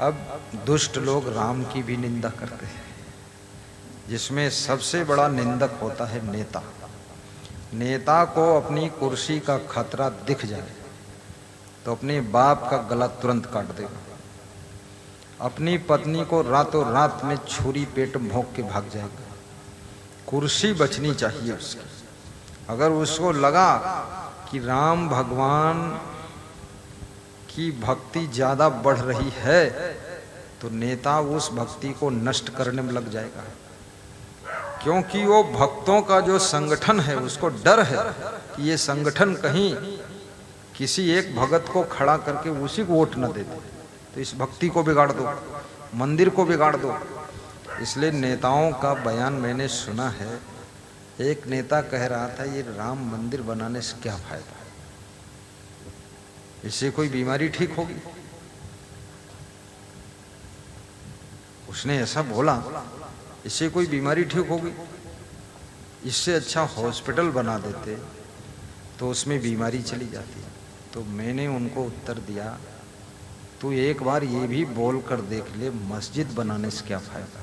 अब दुष्ट लोग राम की भी निंदा करते हैं, जिसमें सबसे बड़ा निंदक होता है नेता। नेता को अपनी कुर्सी का खतरा दिख जाए तो अपने बाप का गला तुरंत काट देगा। अपनी पत्नी को रातों रात में छुरी पेट में भोंक के भाग जाएगा। कुर्सी बचनी चाहिए उसकी। अगर उसको लगा कि राम भगवान की भक्ति ज्यादा बढ़ रही है तो नेता उस भक्ति को नष्ट करने में लग जाएगा, क्योंकि वो भक्तों का जो संगठन है उसको डर है कि ये संगठन कहीं किसी एक भगत को खड़ा करके उसी को वोट न दे दे, तो इस भक्ति को बिगाड़ दो, मंदिर को बिगाड़ दो। इसलिए नेताओं का बयान मैंने सुना है। एक नेता कह रहा था ये राम मंदिर बनाने से क्या फायदा, इससे कोई बीमारी ठीक होगी। उसने ऐसा बोला, इससे कोई बीमारी ठीक होगी, इससे अच्छा हॉस्पिटल बना देते तो उसमें बीमारी चली जाती। तो मैंने उनको उत्तर दिया, तू एक बार ये भी बोल कर देख ले, मस्जिद बनाने से क्या फायदा,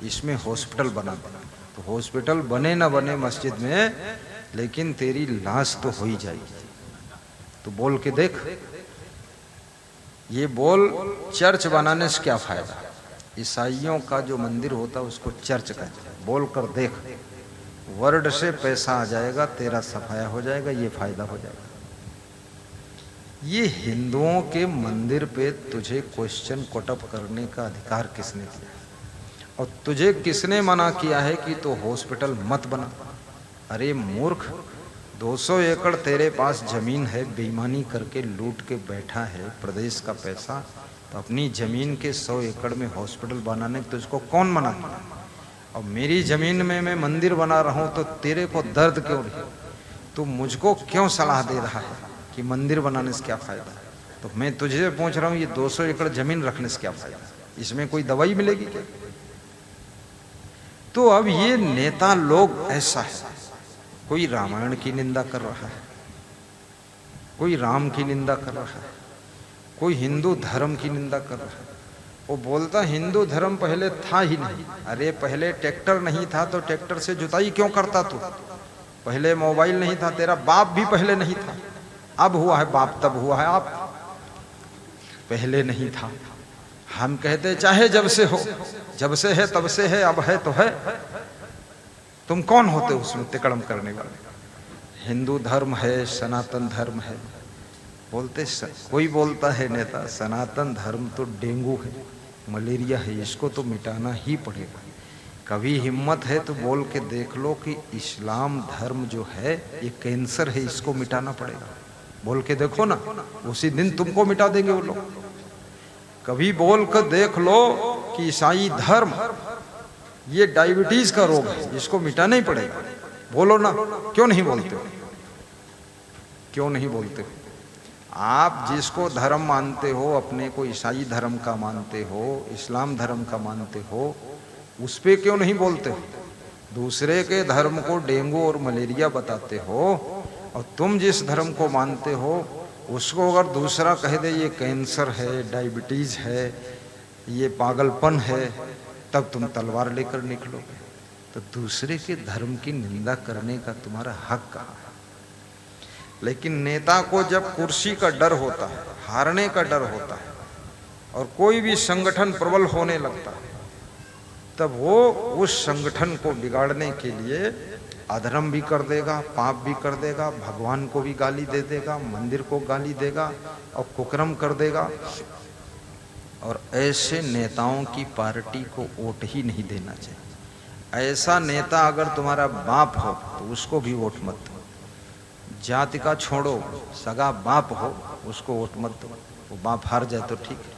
इसमें हॉस्पिटल बना दे। तो हॉस्पिटल बने ना बने मस्जिद में, लेकिन तेरी लाश तो हो ही जाएगी। तो बोल के देख, ये बोल चर्च बनाने से क्या फायदा, ईसाइयों का जो मंदिर होता है उसको चर्च कहते हैं, बोल कर देख, वर्ड से पैसा आ जाएगा, तेरा सफाया हो जाएगा, ये फायदा हो जाएगा। ये हिंदुओं के मंदिर पे तुझे क्वेश्चन कोटअप करने का अधिकार किसने दिया, और तुझे किसने मना किया है कि तो हॉस्पिटल मत बना। अरे मूर्ख, 200 एकड़ तेरे पास जमीन है, बेईमानी करके लूट के बैठा है प्रदेश का पैसा, तो अपनी जमीन के 100 एकड़ में हॉस्पिटल बनाने तुझको कौन मना किया। और मेरी जमीन में मैं मंदिर बना रहा हूं तो तेरे को दर्द क्यों नहीं, तू मुझको क्यों सलाह दे रहा है कि मंदिर बनाने से क्या फायदा। तो मैं तुझे पूछ रहा हूं, ये 200 एकड़ जमीन रखने से क्या फायदा, इसमें कोई दवाई मिलेगी क्या। तो अब ये नेता लोग ऐसा है, कोई रामायण की निंदा कर रहा है, कोई राम की निंदा कर रहा है, कोई हिंदू धर्म की निंदा कर रहा है। वो बोलता हिंदू धर्म पहले था ही नहीं। अरे पहले ट्रैक्टर नहीं था तो ट्रैक्टर से जुताई क्यों करता तू, पहले मोबाइल नहीं था, तेरा बाप भी पहले नहीं था, अब हुआ है बाप, तब हुआ है आप, पहले नहीं था। हम कहते चाहे जब से हो, जब से है तब से है, अब है तो है, तुम कौन होते उसमें तिकड़म करने वाले। हिंदू धर्म है, सनातन धर्म है, बोलते कोई बोलता है नेता सनातन धर्म तो डेंगू है, मलेरिया है, इसको तो मिटाना ही पड़ेगा। कभी हिम्मत है तो बोल के देख लो कि इस्लाम धर्म जो है ये कैंसर है, इसको मिटाना पड़ेगा, बोल के देखो ना, उसी दिन तुमको मिटा देंगे वो लोग। कभी बोल कर देख लो कि ईसाई धर्म ये डायबिटीज का रोग है, इसको मिटाना ही पड़ेगा, बोलो ना। क्यों नहीं बोलते, क्यों नहीं बोलते। आप जिसको धर्म मानते हो, अपने को ईसाई धर्म का मानते हो, इस्लाम धर्म का मानते हो, उस पे क्यों नहीं बोलते। दूसरे के धर्म को डेंगू और मलेरिया बताते हो, और तुम जिस धर्म को मानते हो उसको अगर दूसरा कह दे ये कैंसर है, डायबिटीज है, ये पागलपन है, तब तुम तलवार लेकर निकलोगे। तो दूसरे के धर्म की निंदा करने का तुम्हारा हक कहाँ है। लेकिन नेता को जब कुर्सी का डर होता है, हारने का डर होता है, और कोई भी संगठन प्रबल होने लगता है, तब वो उस संगठन को बिगाड़ने के लिए अधर्म भी कर देगा, पाप भी कर देगा, भगवान को भी गाली दे देगा, मंदिर को गाली देगा और कुकर्म कर देगा। और ऐसे नेताओं की पार्टी को वोट ही नहीं देना चाहिए। ऐसा नेता अगर तुम्हारा बाप हो तो उसको भी वोट मत दो। जाति का छोड़ो, सगा बाप हो उसको वोट मत दो, वो बाप हार जाए तो ठीक है,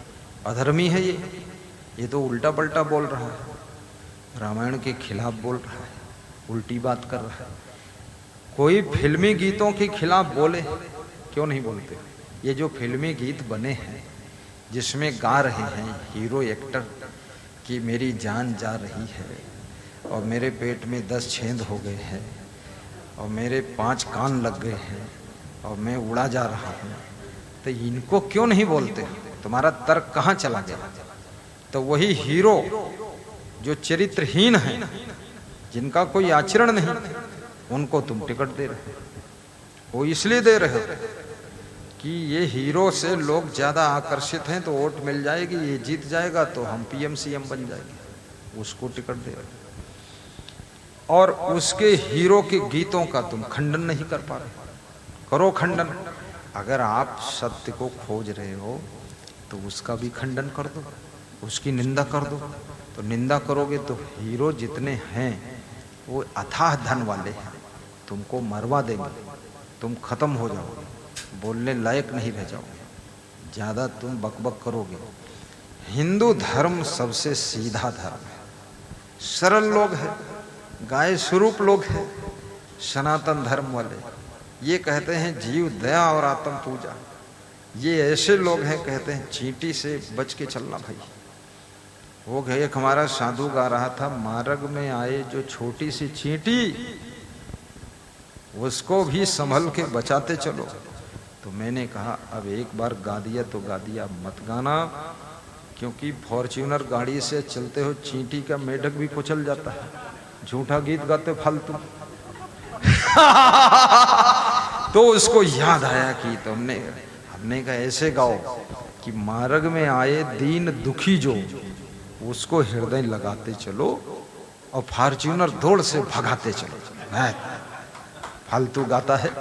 अधर्मी है ये तो उल्टा पल्टा बोल रहा है, रामायण के खिलाफ बोल रहा है, उल्टी बात कर रहा है। कोई फिल्मी गीतों के खिलाफ बोले, क्यों नहीं बोलते। ये जो फिल्मी गीत बने हैं जिसमें गा रहे हैं हीरो एक्टर कि मेरी जान जा रही है, और मेरे पेट में 10 छेद हो गए हैं, और मेरे 5 कान लग गए हैं, और मैं उड़ा जा रहा हूँ, तो इनको क्यों नहीं बोलते। तुम्हारा तर्क कहाँ चला गया। तो वही हीरो जो चरित्रहीन है, जिनका कोई आचरण नहीं, उनको तुम टिकट दे रहे हो। वो इसलिए दे रहे हो कि ये हीरो से लोग ज्यादा आकर्षित हैं तो वोट मिल जाएगी, ये जीत जाएगा तो हम पीएम सीएम बन जाएंगे, उसको टिकट दे रहे हो। और उसके हीरो के गीतों का तुम खंडन नहीं कर पा रहे। करो खंडन। अगर आप सत्य को खोज रहे हो तो उसका भी खंडन कर दो, उसकी निंदा कर दो। तो निंदा करोगे तो हीरो जितने हैं वो अथाह धन वाले हैं, तुमको मरवा देंगे, तुम खत्म हो जाओगे, बोलने लायक नहीं रह जाओगे, ज्यादा तुम बकबक करोगे। हिंदू धर्म सबसे सीधा धर्म है, सरल लोग हैं, गाय स्वरूप लोग हैं। सनातन धर्म वाले ये कहते हैं जीव दया और आत्म पूजा। ये ऐसे लोग हैं कहते हैं चींटी से बच के चलना भाई। वो एक हमारा साधु गा रहा था, मार्ग में आए जो छोटी सी चींटी, उसको भी संभल के बचाते चलो। तो मैंने कहा अब एक बार गा दिया तो गा दिया, मत गाना, क्योंकि फॉर्च्यूनर गाड़ी से चलते हो चींटी का मेढक भी कुचल जाता है। झूठा गीत गाते फालतू। तो उसको याद आया कि हमने कहा ऐसे गाओ कि मार्ग में आए दीन दुखी जो, उसको हृदय लगाते चलो और फॉर्च्यूनर दौड़ से भगाते चलो। फालतू गाता है।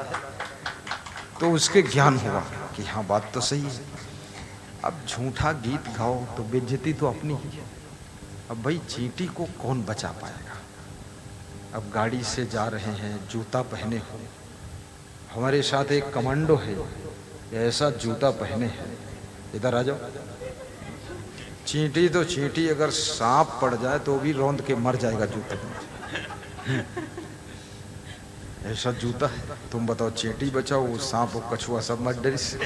तो उसके ज्ञान हुआ कि हाँ बात तो सही है। अब झूठा गीत गाओ तो बेइज्जती तो अपनी ही है। अब भाई चींटी को कौन बचा पाएगा। अब गाड़ी से जा रहे हैं, जूता पहने हो, हमारे साथ एक कमांडो है, ऐसा जूता पहने हैं, इधर आ जाओ। चींटी तो चींटी, अगर सांप पड़ जाए तो भी रौंद के मर जाएगा जूते में। ऐसा जूता है। तुम बताओ चींटी बचाओ, वो सांप वो कछुआ सब मत डरी से।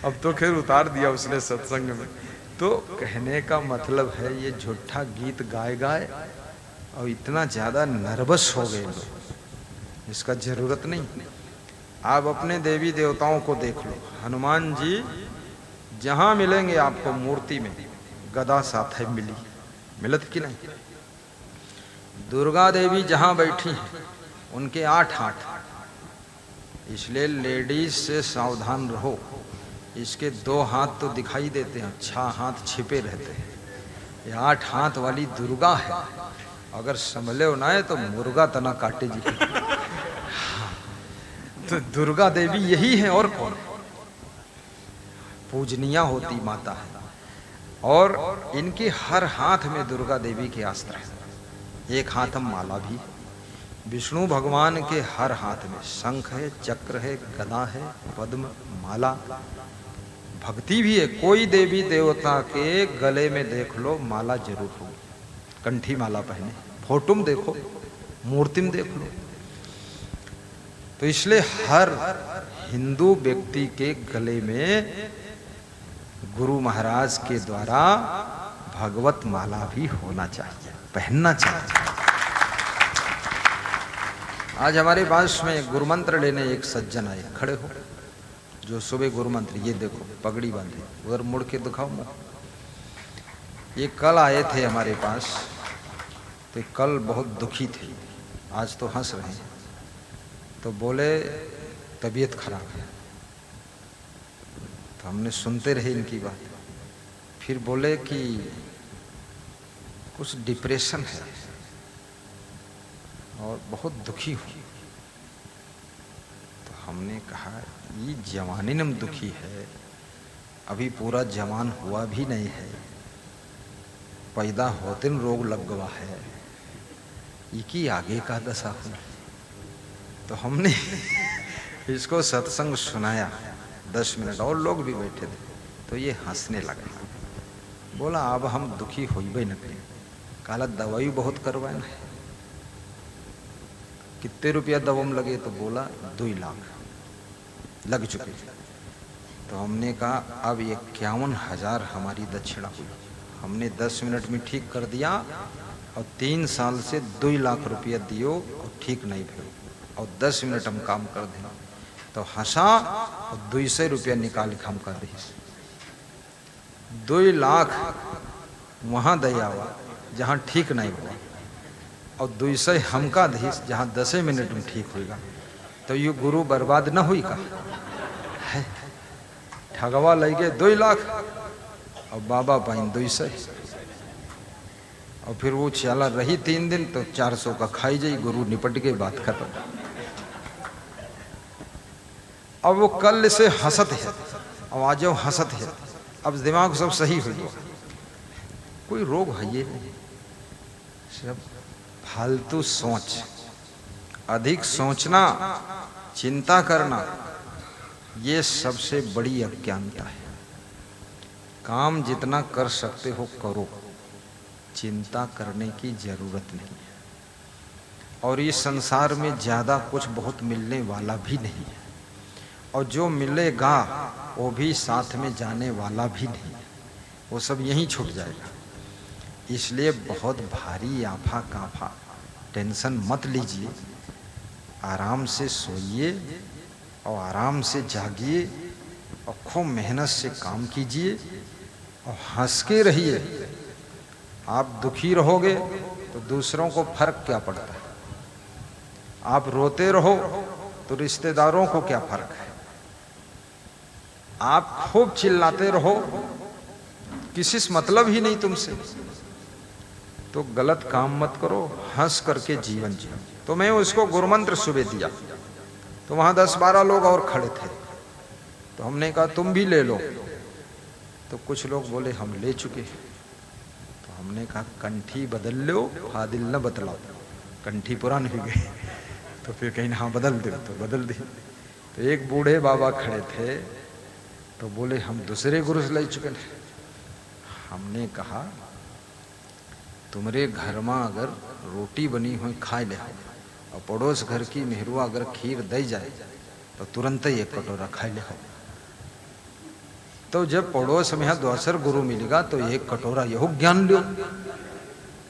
अब तो खैर उतार दिया उसने सत्संग में। तो कहने का मतलब है ये झूठा गीत गाए और इतना ज्यादा नर्वस हो गए लोग, इसका जरूरत नहीं। आप अपने देवी देवताओं को देख लो। हनुमान जी जहां मिलेंगे आपको मूर्ति में गदा साथ है मिली, मिलत कि नहीं। दुर्गा देवी जहां बैठी हैं उनके 8 हाथ, इसलिए लेडीज से सावधान रहो। इसके 2 हाथ तो दिखाई देते हैं, 6 हाथ छिपे रहते हैं। ये 8 हाथ वाली दुर्गा है, अगर संभले हो ना है तो मुर्गा तना काटे जी। तो दुर्गा देवी यही है और कौन। पूजनीय होती माता है और इनके हर हाथ में दुर्गा देवी के अस्त्र है। एक हाथ में माला भी है। विष्णु भगवान के हर हाथ में शंख है, चक्र है, गदा है, पद्म, माला, भक्ति भी है। कोई देवी देवता के गले में देख लो माला जरूर होगी, कंठी माला पहने, फोटो में देखो, मूर्ति में देख लो। तो इसलिए हर हिंदू व्यक्ति के गले में गुरु महाराज के द्वारा भगवत माला भी होना चाहिए, पहनना चाहिए। आज हमारे पास में गुरु मंत्र लेने एक सज्जन आए, खड़े हो जो सुबह गुरु मंत्र, ये देखो पगड़ी बांधे, उधर मुड़ के दिखाओ मुंह। ये कल आए थे हमारे पास, तो कल बहुत दुखी थे, आज तो हंस रहे हैं। तो बोले तबीयत खराब है। तो हमने सुनते रहे इनकी बात। फिर बोले कि कुछ डिप्रेशन है और बहुत दुखी हूँ। तो हमने कहा ये जवानी में दुखी है, अभी पूरा जवान हुआ भी नहीं है, पैदा होते न रोग लग गवा है, ये की आगे का दशा हो। तो हमने इसको सत्संग सुनाया 10 मिनट, और लोग भी बैठे थे। तो ये हंसने लगा, बोला अब हम दुखी हो ही न करें, काला दवाई बहुत करवाना है। कितने रुपया दवा में लगे। तो बोला 2 लाख लग चुके। तो हमने कहा अब 51,000 हमारी दक्षिणा हुई। हमने 10 मिनट में ठीक कर दिया और 3 साल से 2 लाख रुपया दियो और ठीक नहीं भयो, और 10 मिनट हम काम कर दें। तो हंसा और 200 रुपया निकाल के हम कर दी। 2 लाख वहां दया हुआ जहां ठीक नहीं हुआ, और 200 हमका धीस जहां 10 मिनट में ठीक होगा, तो ये गुरु बर्बाद न हुई का है? ठगवा लगे 2 लाख और बाबा पाइन 200, और फिर वो चला रही 3 दिन तो 400 का खाई जाई, गुरु निपट के बात खत्म। अब वो कल से हंसत है, अब आज वो हंसत है, अब दिमाग सब सही हो गया, कोई रोग है ये नहीं, सब फालतू सोच, अधिक सोचना, चिंता करना, ये सबसे बड़ी अज्ञानता है। काम जितना कर सकते हो करो, चिंता करने की जरूरत नहीं है। और इस संसार में ज्यादा कुछ बहुत मिलने वाला भी नहीं है, और जो मिलेगा वो भी साथ में जाने वाला भी नहीं है, वो सब यहीं छूट जाएगा। इसलिए बहुत भारी आफा काफा टेंशन मत लीजिए, आराम से सोइए और आराम से जागिए और खूब मेहनत से काम कीजिए और हंस के रहिए। आप दुखी रहोगे तो दूसरों को फर्क क्या पड़ता है, आप रोते रहो तो रिश्तेदारों को क्या फर्क है, आप खूब चिल्लाते रहो किसी से मतलब ही नहीं तुमसे, तो गलत काम मत करो, हंस करके जीवन जियो। तो मैं उसको गुरुमंत्र सुबह दिया, तो वहां 10-12 लोग और खड़े थे, तो हमने कहा तुम भी ले लो, तो कुछ लोग बोले हम ले चुके, तो हमने कहा कंठी बदल लो, फादिल न बतलाओ, कंठी पुरानी हो गई, तो फिर कहीं हाँ बदल दे, तो बदल दी। तो एक बूढ़े बाबा खड़े थे, तो बोले हम दूसरे गुरु से ले चुके हैं। हमने कहा तुम्हारे घर में अगर रोटी बनी हुई खा ले, और पड़ोस घर की मेहरुआ अगर खीर दे जाए तो तुरंत ही 1 कटोरा खा ले। तो जब पड़ोस में यहाँ दूसर गुरु मिलेगा तो 1 कटोरा यहो ज्ञान लो,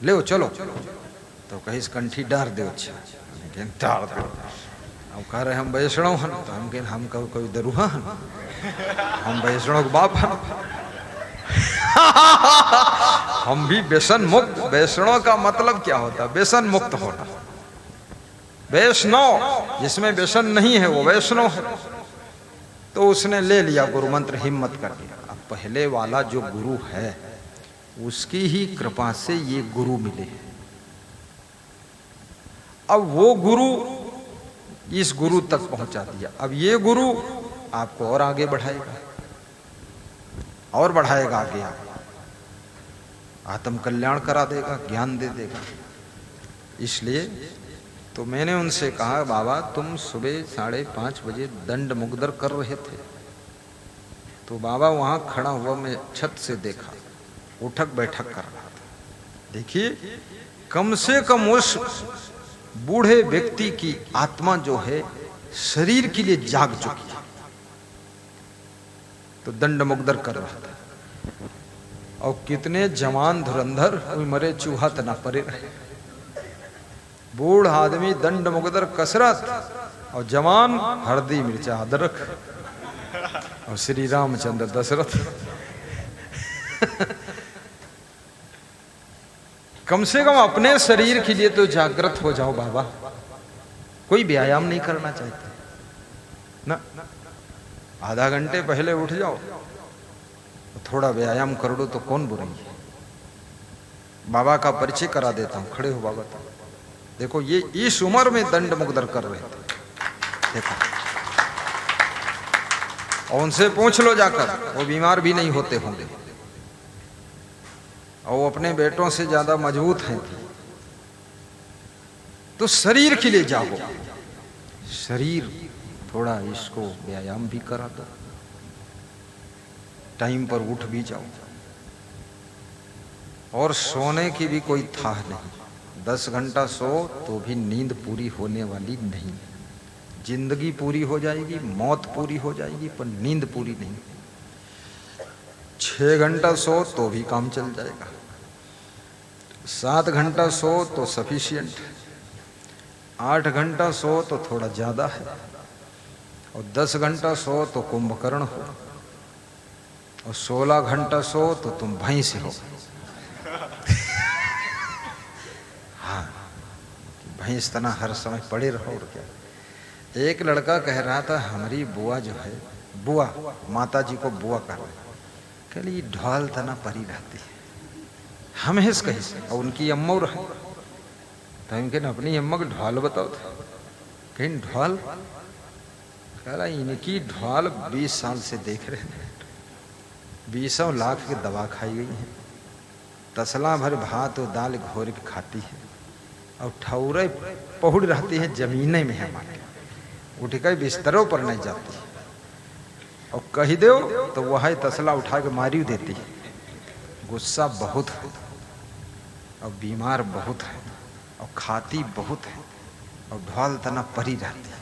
ले चलो, तो कहीं कंठी डार दो, अच्छा डार दो। अब कह रहे हम वैष्णव हन, तो हम कहें हम कहो कोई दरुहा हन, हम वैष्णव के बाप हन, हम भी व्यसन मुक्त। वैष्णव का मतलब क्या होता है? व्यसन मुक्त होना। वैष्णव जिसमें व्यसन नहीं है वो वैष्णव है। तो उसने ले लिया गुरु मंत्र हिम्मत करके। अब पहले वाला जो गुरु है उसकी ही कृपा से ये गुरु मिले। अब वो गुरु इस गुरु तक पहुंचा दिया, अब ये गुरु आपको और आगे बढ़ाएगा और बढ़ाएगा आगे, आत्म कल्याण करा देगा, ज्ञान दे देगा। इसलिए तो मैंने उनसे कहा बाबा तुम सुबह 5:30 बजे दंड मुगदर कर रहे थे, तो बाबा वहां खड़ा हुआ मैं छत से देखा, उठक बैठक कर रहा था। देखिए कम से कम उस बूढ़े व्यक्ति की आत्मा जो है शरीर के लिए जाग चुकी है, तो दंड मुगदर कर रहा था। और कितने जवान धुरंधर मरे चूहा तना परे रहे। बूढ़ आदमी दंड मुगदर कसरत, और जवान हल्दी मिर्चा अदरक, और श्री रामचंद्र दशरथ। कम से कम अपने शरीर के लिए तो जागृत हो जाओ बाबा। कोई व्यायाम नहीं करना चाहते ना, आधा घंटे पहले उठ जाओ, थोड़ा व्यायाम कर लो तो कौन बुराई है। बाबा का परिचय करा देता हूं, खड़े हो बाबा। तो देखो ये इस उम्र में दंड मुगदर कर रहे थे, देखो। और उनसे पूछ लो जाकर, वो बीमार भी नहीं होते होंगे, और वो अपने बेटों से ज्यादा मजबूत हैं। तो शरीर के लिए जागो, शरीर थोड़ा इसको व्यायाम भी करा दो, टाइम पर उठ भी जाओ। और सोने की भी कोई थाह नहीं, 10 घंटा सो तो भी नींद पूरी होने वाली नहीं। जिंदगी पूरी हो जाएगी, मौत पूरी हो जाएगी, पर नींद पूरी नहीं। 6 घंटा सो तो भी काम चल जाएगा, 7 घंटा सो तो सफिशिएंट, 8 घंटा सो तो थोड़ा ज्यादा है, और 10 घंटा सो तो कुंभकर्ण हो। और 16 घंटा सो तो तुम भैंस हो। हाँ, भैंस तना हर समय पड़े रहो और क्या। एक लड़का कह रहा था हमारी बुआ जो है, बुआ माता जी को बुआ कर रहे, कह ली ढोल तना परी रहती है, हम हिस कहीं से, और उनकी अम्मा रहे तो हम कहें अपनी अम्मा को ढोल बताओ था, कहीं ढोल, कह रहा इनकी ढोल 20 साल से देख रहे हैं, 20 लाख की दवा खाई गई है, तसला भर भात और दाल घोर के खाती है, और ठौरे पहुड़ रहती है जमीने में हमारे, उठ के बिस्तरों पर नहीं जाती, और कही दो तो वह तसला उठा के मारी देती है। गुस्सा बहुत है और बीमार बहुत है और खाती बहुत है और ढोल तना परी रहती है।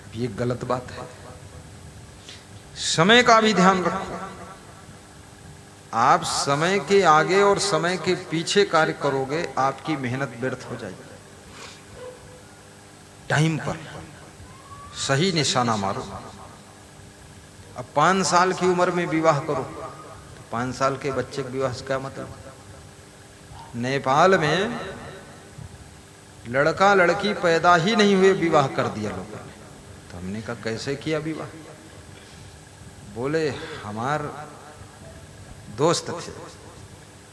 अब ये गलत बात है। समय का भी ध्यान रखो। आप समय के आगे और समय के पीछे कार्य करोगे, आपकी मेहनत व्यर्थ हो जाएगी। टाइम पर सही निशाना मारो। अब 5 साल की उम्र में विवाह करो, तो 5 साल के बच्चे के विवाह से क्या मतलब। नेपाल में लड़का लड़की पैदा ही नहीं हुए विवाह कर दिया लोगों ने, तो हमने कहा कैसे किया विवाह। बोले हमार दोस्त थे,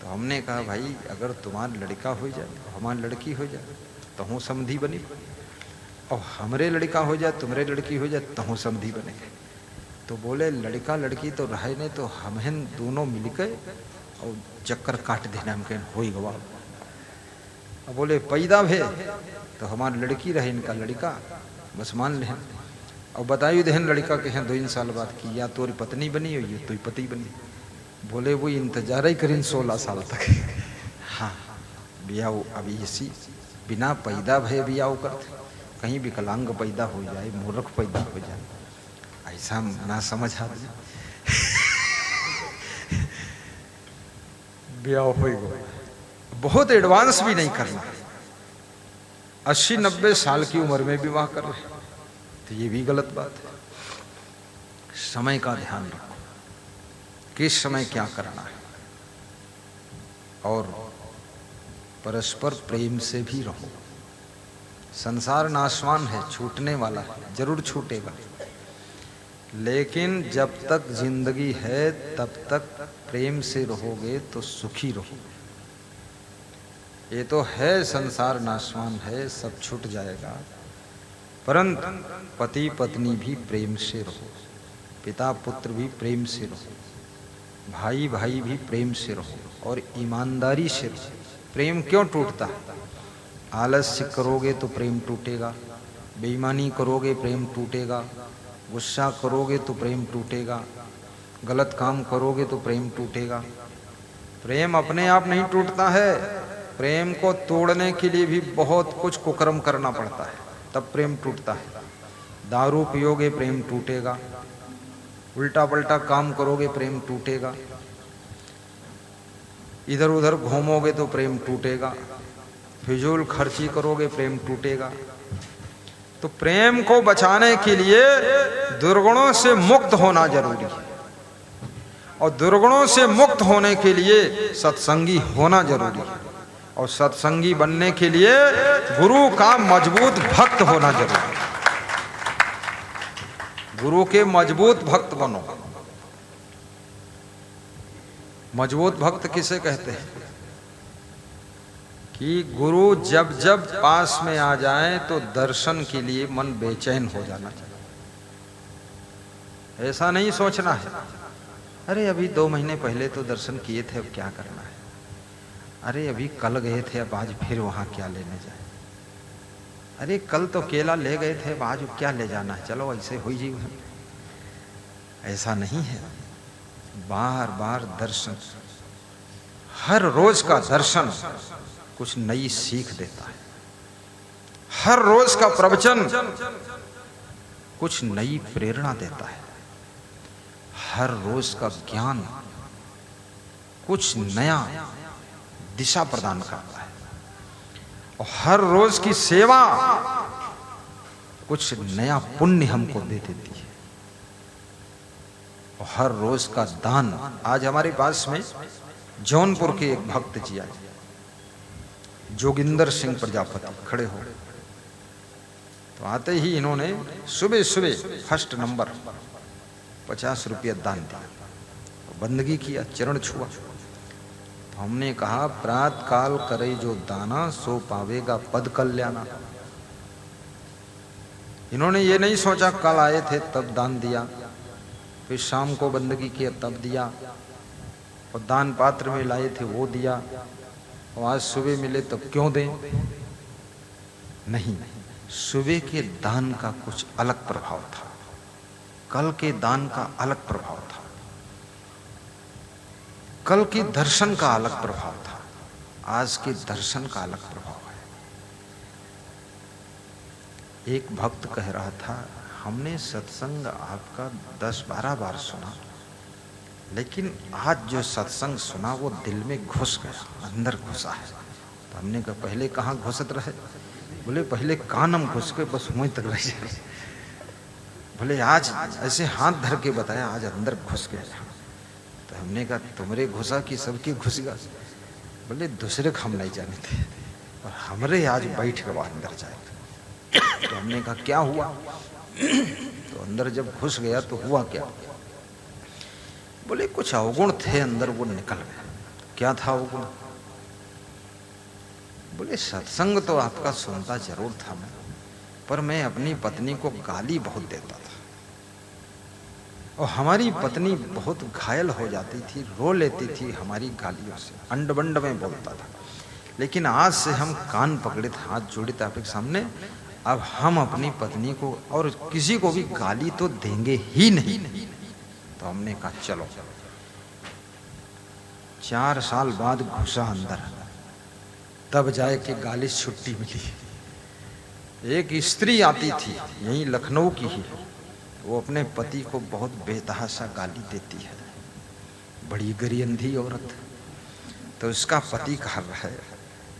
तो हमने कहा भाई अगर तुम्हारा लड़का हो जाए हमारी लड़की हो जाए तो हूँ समधी बनी, और हमरे लड़का हो जाए तुम्हारे लड़की हो जाए तो हूँ समधी बनेगा। तो बोले लड़का लड़की तो रहे नहीं, तो हम दोनों मिलकर और चक्कर काट देना, हम कहें हो ही गवा। अब बोले पैदा भे तो हमारी लड़की रहे इनका लड़का, बस मान ले। और बताइए दहन लड़का के हैं 2 साल बाद की या तोरी पत्नी बनी हो, ये तो पति बनी। बोले वो इंतजार ही करें 16 साल तक। हाँ बियाह अभी इसी बिना पैदा भय बियाह करते, कहीं विकलांग पैदा हो जाए, मूर्ख पैदा हो जाए, ऐसा ना समझ आ ब्याह हो गया। बहुत एडवांस भी नहीं करना, 80-90 साल की उम्र में विवाह कर रहे तो ये भी गलत बात है। समय का ध्यान रखो, किस समय क्या करना है, और परस्पर प्रेम से भी रहो। संसार नाशवान है, छूटने वाला है, जरूर छूटेगा, लेकिन जब तक जिंदगी है तब तक प्रेम से रहोगे तो सुखी रहोगे। ये तो है संसार नाशवान है, सब छूट जाएगा, परंतु पति पत्नी भी प्रेम से रहो, पिता पुत्र भी प्रेम से रहो, भाई भाई भी प्रेम से रहो, और ईमानदारी से रहो। प्रेम क्यों टूटता है। आलस्य करोगे तो प्रेम टूटेगा, बेईमानी करोगे प्रेम टूटेगा, गुस्सा करोगे तो प्रेम टूटेगा, गलत काम करोगे तो प्रेम टूटेगा। प्रेम अपने आप नहीं टूटता है, प्रेम को तोड़ने के लिए भी बहुत कुछ कुकर्म करना पड़ता है, तब प्रेम टूटता है। दारू पियोगे प्रेम टूटेगा, उल्टा पल्टा काम करोगे प्रेम टूटेगा, इधर उधर घूमोगे तो प्रेम टूटेगा, फिजूल खर्ची करोगे प्रेम टूटेगा। तो प्रेम को बचाने के लिए दुर्गुणों से मुक्त होना जरूरी है, और दुर्गुणों से मुक्त होने के लिए सत्संगी होना जरूरी है, और सत्संगी बनने के लिए गुरु का मजबूत भक्त होना जरूरी है। गुरु के मजबूत भक्त बनो। मजबूत भक्त किसे कहते हैं कि गुरु जब जब पास में आ जाए तो दर्शन के लिए मन बेचैन हो जाना चाहिए। ऐसा नहीं सोचना है अरे अभी 2 महीने पहले तो दर्शन किए थे, अब क्या करना है, अरे अभी कल गए थे अब आज फिर वहां क्या लेने जाए, अरे कल तो केला ले गए थे अब आज क्या ले जाना है, चलो ऐसे हो जी। ऐसा नहीं है, बार बार दर्शन, हर रोज का दर्शन कुछ नई सीख देता है, हर रोज का प्रवचन कुछ नई प्रेरणा देता है, हर रोज का ज्ञान कुछ नया दिशा प्रदान करता है, और हर रोज की सेवा कुछ नया पुण्य हमको दे देती है। हर रोज का दान। आज हमारे पास में जौनपुर के एक भक्त जी आए, जोगिंदर सिंह प्रजापति, खड़े हो। तो आते ही इन्होंने सुबह सुबह फर्स्ट नंबर 50 रुपया दान दिया, बंदगी किया, चरण छुआ। तो हमने कहा प्रात काल करे जो दाना सो पावेगा पद कल्याणा। इन्होंने ये नहीं सोचा कल आए थे तब दान दिया, फिर शाम को बंदगी किया तब दिया, और दान पात्र में लाए थे वो दिया, और आज सुबह मिले तब क्यों दें? नहीं, सुबह के दान का कुछ अलग प्रभाव था, कल के दान का अलग प्रभाव था, कल के दर्शन का अलग प्रभाव था, आज के दर्शन का अलग प्रभाव है। एक भक्त कह रहा था, हमने सत्संग आपका 10-12 बार सुना, लेकिन आज जो सत्संग सुना वो दिल में घुस गया, अंदर घुसा है। तो हमने कहा पहले कहाँ घुसत रहे? बोले पहले कानम घुस के बस मुँह तक रह जाए। बोले आज ऐसे हाथ धर के बताया, आज अंदर घुस गया। तो हमने कहा तुमरे घुसा कि सबकी घुस गया? बोले दूसरे को हम नहीं जानते, और हमरे आज बैठ के अंदर जाए। तो हमने कहा क्या हुआ? तो अंदर जब घुस गया तो हुआ क्या? बोले कुछ अवगुण थे अंदर, वो निकल गए। क्या था अवगुण? बोले सत्संग तो आपका सुनता जरूर था मैं, पर मैं अपनी पत्नी को गाली बहुत देता था, और हमारी पत्नी बहुत घायल हो जाती थी, रो लेती थी हमारी गालियों से, अंड बंड में बोलता था। लेकिन आज से हम कान पकड़े थे, हाथ जोड़े थे आपके सामने, अब हम अपनी पत्नी को और किसी को भी गाली तो देंगे ही नहीं। तो हमने कहा चलो। 4 साल बाद घुसा अंदर, तब जाए कि गाली छुट्टी मिली। एक स्त्री आती थी यहीं लखनऊ की ही, वो अपने पति को बहुत बेतहाशा गाली देती है, बड़ी गरियंधी औरत। तो उसका पति कह रहा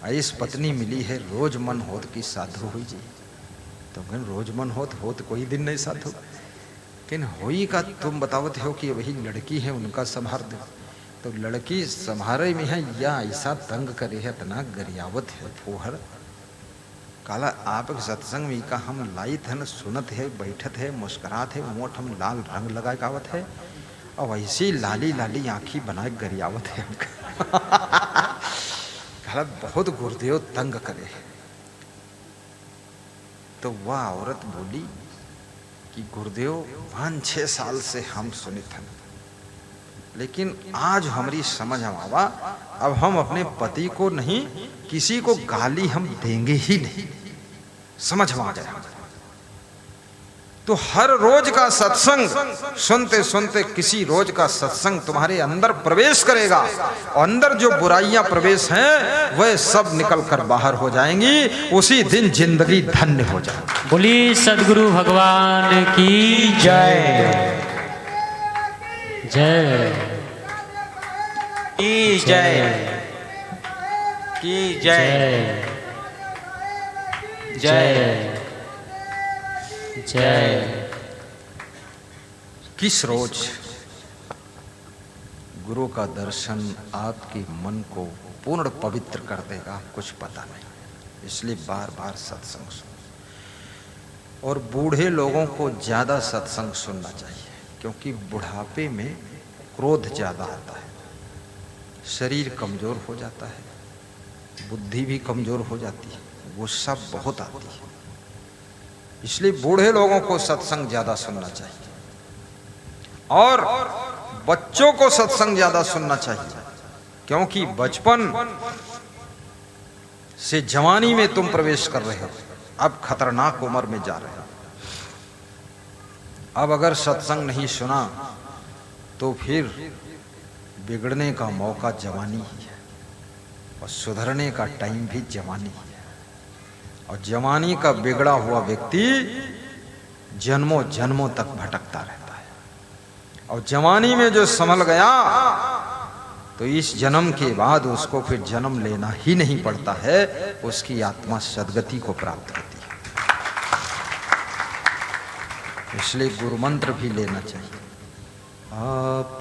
है इस पत्नी मिली है, रोज मन होत की साधु हुई जी। तो मैं रोज मन होत कोई दिन नहीं साधु, लेकिन होई का तुम बतावत हो कि वही लड़की है उनका संभार दो। तो लड़की संभारे में है या ऐसा तंग करे है, इतना गरियावत है फोहर काला। आप सत्संग में का हम लाइत है न, सुनत है, बैठत है, मुस्कुरात है, मोट हम लाल रंग लगाए गावत है, और वैसी लाली लाली आँखी बनाए गरियावत है काला बहुत गुरुदेव तंग करे है। तो वह औरत बोली कि गुरुदेव 5-6 साल से हम सुनित हैं, लेकिन आज हमारी समझ हम आवा, अब हम अपने पति को नहीं, किसी को गाली हम देंगे ही नहीं, समझ में आ गया। तो हर रोज का सत्संग सुनते सुनते किसी रोज का सत्संग तुम्हारे अंदर प्रवेश करेगा, और अंदर जो बुराइयां प्रवेश हैं वह सब निकल कर बाहर हो जाएंगी, उसी दिन जिंदगी धन्य हो जाएगी। बोली सद्गुरु भगवान की जय जय की जय की जय जय जय। किस रोज गुरु का दर्शन आपके मन को पूर्ण पवित्र कर देगा कुछ पता नहीं, इसलिए बार बार सत्संग सुनो। और बूढ़े लोगों को ज्यादा सत्संग सुनना चाहिए, क्योंकि बुढ़ापे में क्रोध ज्यादा आता है, शरीर कमजोर हो जाता है, बुद्धि भी कमजोर हो जाती है, गुस्सा बहुत आती है। इसलिए बूढ़े लोगों को सत्संग ज्यादा सुनना चाहिए, और बच्चों को सत्संग ज्यादा सुनना चाहिए, क्योंकि बचपन से जवानी में तुम प्रवेश कर रहे हो, अब खतरनाक उम्र में जा रहे हो। अब अगर सत्संग नहीं सुना तो फिर बिगड़ने का मौका जवानी ही है, और सुधरने का टाइम भी जवानी ही है। और जवानी का बिगड़ा हुआ व्यक्ति जन्मों जन्मों तक भटकता रहता है, और जवानी में जो संभल गया तो इस जन्म के बाद उसको फिर जन्म लेना ही नहीं पड़ता है, उसकी आत्मा सद्गति को प्राप्त होती है। इसलिए गुरु मंत्र भी लेना चाहिए, आप